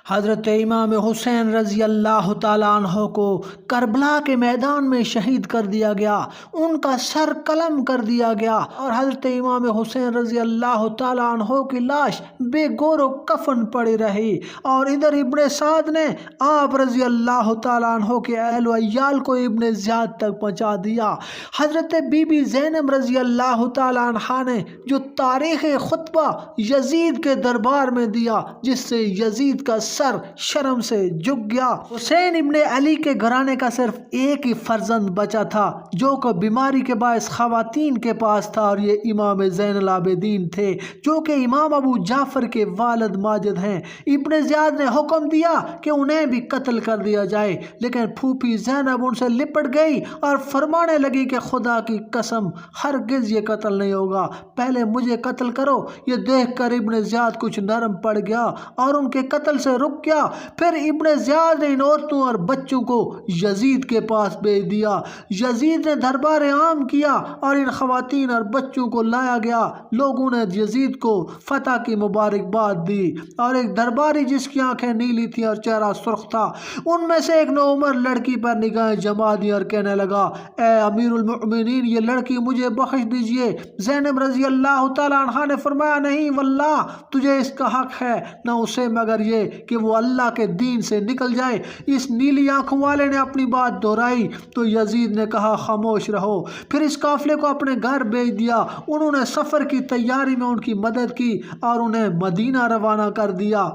حضرت امام حسین رضی اللہ تعالیٰ عنہ کو کربلا کے میدان میں شہید کر دیا گیا، ان کا سر قلم کر دیا گیا اور حضرت امام حسین رضی اللہ تعالیٰ عنہ کی لاش بے گور و کفن پڑی رہی۔ اور ادھر ابن سعد نے آپ رضی اللہ تعالیٰ عنہ کے اہل و عیال کو ابن زیاد تک پہنچا دیا۔ حضرت بی بی زینب رضی اللہ تعالیٰ عنہ نے جو تاریخ خطبہ یزید کے دربار میں دیا، جس سے یزید کا سر شرم سے جھک گیا۔ حسین ابن علی کے گھرانے کا صرف ایک ہی فرزند بچا تھا، جو کہ بیماری کے باعث خواتین کے پاس تھا، اور یہ امام زین العابدین تھے، جو کہ امام ابو جعفر کے والد ماجد ہیں۔ ابن زیاد نے حکم دیا کہ انہیں بھی قتل کر دیا جائے، لیکن پھوپھی زینب ان سے لپٹ گئی اور فرمانے لگی کہ خدا کی قسم ہرگز یہ قتل نہیں ہوگا، پہلے مجھے قتل کرو۔ یہ دیکھ کر ابن زیاد کچھ نرم پڑ گیا اور ان کے قتل سے رک گیا۔ پھر ابن زیاد نے ان عورتوں اور بچوں کو یزید کے پاس بھیج دیا۔ یزید نے دربار عام کیا اور ان خواتین اور بچوں کو لایا گیا۔ لوگوں نے یزید کو فتح کی مبارکباد دی، اور ایک درباری جس کی آنکھیں نیلی تھیں اور چہرہ سرخ تھا، ان میں سے ایک نوعمر لڑکی پر نگاہیں جما دی اور کہنے لگا، اے امیر المؤمنین، یہ لڑکی مجھے بخش دیجئے۔ زینب رضی اللہ تعالیٰ عنہ نے فرمایا، نہیں واللہ تجھے اس کا حق ہے، نہ اسے مگر یہ کہ وہ اللہ کے دین سے نکل جائے۔ اس نیلی آنکھوں والے نے اپنی بات دہرائی تو یزید نے کہا، خاموش رہو۔ پھر اس قافلے کو اپنے گھر بھیج دیا۔ انہوں نے سفر کی تیاری میں ان کی مدد کی اور انہیں مدینہ روانہ کر دیا۔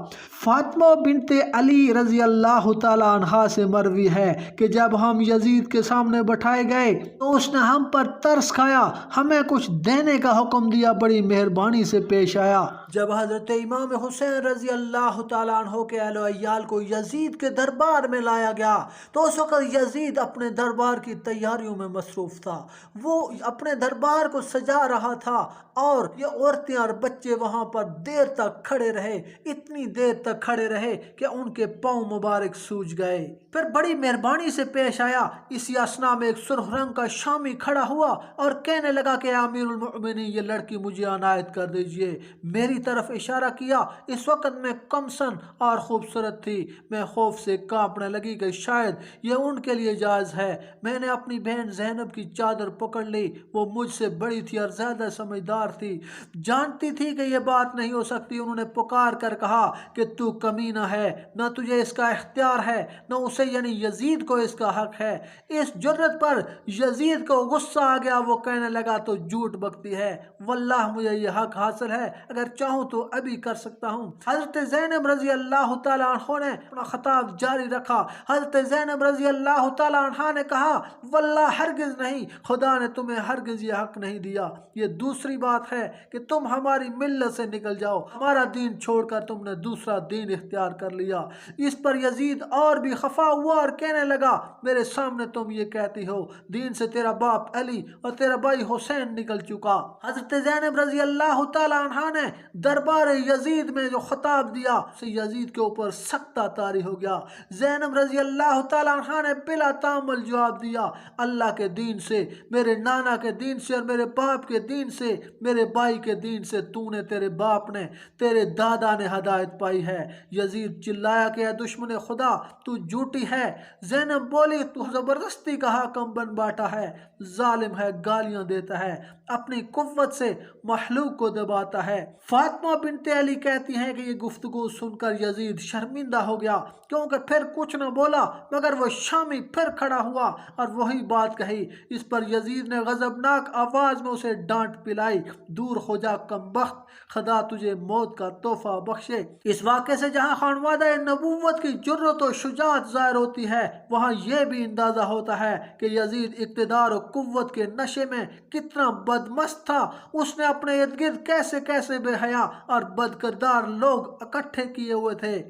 فاطمہ بنت علی رضی اللہ تعالیٰ عنہا سے مروی ہے کہ جب ہم یزید کے سامنے بٹھائے گئے تو اس نے ہم پر ترس کھایا، ہمیں کچھ دینے کا حکم دیا، بڑی مہربانی سے پیش آیا۔ جب حضرت امام حسین رضی اللہ تعالیٰ عنہ کے اہل و عیال کو یزید کے دربار میں لایا گیا تو اس وقت یزید اپنے دربار کی تیاریوں میں مصروف تھا۔ وہ اپنے دربار کو سجا رہا تھا اور یہ عورتیں اور بچے وہاں پر دیر تک کھڑے رہے، اتنی دیر تک کھڑے رہے کہ ان کے پاؤں مبارک سوج گئے۔ پھر بڑی مہربانی سے پیش آیا۔ اسی اثنا میں ایک سرخ رنگ کا شامی کھڑا ہوا اور کہنے لگا کہ امیر المؤمنین، یہ لڑکی مجھے عنایت کر دیجئے۔ میری طرف اشارہ کیا۔ اس وقت میں کمسن اور خوبصورت تھی۔ میں خوف سے کانپنے لگی کہ شاید یہ ان کے لیے جائز ہے۔ میں نے اپنی بہن زینب کی چادر پکڑ لی۔ وہ مجھ سے بڑی تھی اور زیادہ سمجھدار تھی، جانتی تھی کہ یہ بات نہیں ہو سکتی۔ انہوں نے پکار کر کہا کہ تو کمینہ ہے، نہ تجھے اس کا اختیار ہے، نہ اسے یعنی یزید کو اس کا حق ہے۔ اس جرت پر یزید کو غصہ آ گیا۔ وہ کہنے لگا، تو جھوٹ بکتی ہے، واللہ مجھے یہ حق حاصل ہے، اگر چاہوں تو ابھی کر سکتا ہوں۔ حضرت زینب رضی اللہ تعالیٰ عنہ نے اپنا خطاب جاری رکھا۔ حضرت زینب رضی اللہ تعالیٰ عنہ نے کہا، واللہ ہرگز نہیں، خدا نے تمہیں ہرگز یہ حق نہیں دیا۔ یہ دوسری بات ہے کہ تم ہماری ملت سے نکل جاؤ، ہمارا دین چھوڑ کر تم نے دوسرا دین اختیار کر لیا۔ اس پر یزید اور بھی خفا ہوا اور کہنے لگا، میرے سامنے تم یہ کہتی ہو، دین سے تیرا باپ علی اور تیرا بھائی حسین نکل چکا۔ حضرت زینب رضی اللہ تعالیٰ عنہ نے دربار یزید میں جو خطاب دیا، اسے یزید کے اوپر سختہ طاری ہو گیا۔ زینب رضی اللہ تعالیٰ عنہ نے بلا تامل جواب دیا، اللہ کے دین سے، میرے نانا کے دین سے اور میرے باپ کے دین سے، میرے بھائی کے دین سے تو نے، تیرے باپ نے، تیرے دادا نے ہدایت پائی ہے۔ یزید چلایا کہ اے دشمن خدا، تو جھوٹی ہے۔ زینب بولی، تو زبردستی کا حاکم بن بیٹھا ہے، ظالم ہے، گالیاں دیتا ہے، اپنی قوت سے مخلوق کو دباتا ہے۔ فاطمہ بنت علی کہتی ہیں کہ یہ گفتگو سن کر یزید شرمندہ ہو گیا، کیونکہ پھر کچھ نہ بولا، مگر وہ شامی پھر کھڑا ہوا اور وہی بات کہی۔ اس پر یزید نے غضبناک آواز میں اسے ڈانٹ پلائی، دور ہو جا کمبخت، خدا تجھے موت کا تحفہ بخشے۔ اس واقعے سے جہاں خانوادہ نبوت کی جرت و شجاعت ظاہر ہوتی ہے، وہاں یہ بھی اندازہ ہوتا ہے کہ یزید اقتدار و قوت کے نشے میں کتنا بدمست تھا۔ اس نے اپنے ارد گرد کیسے کیسے بے حیا اور بد کردار لوگ اکٹھے کیے ہوئے تھے۔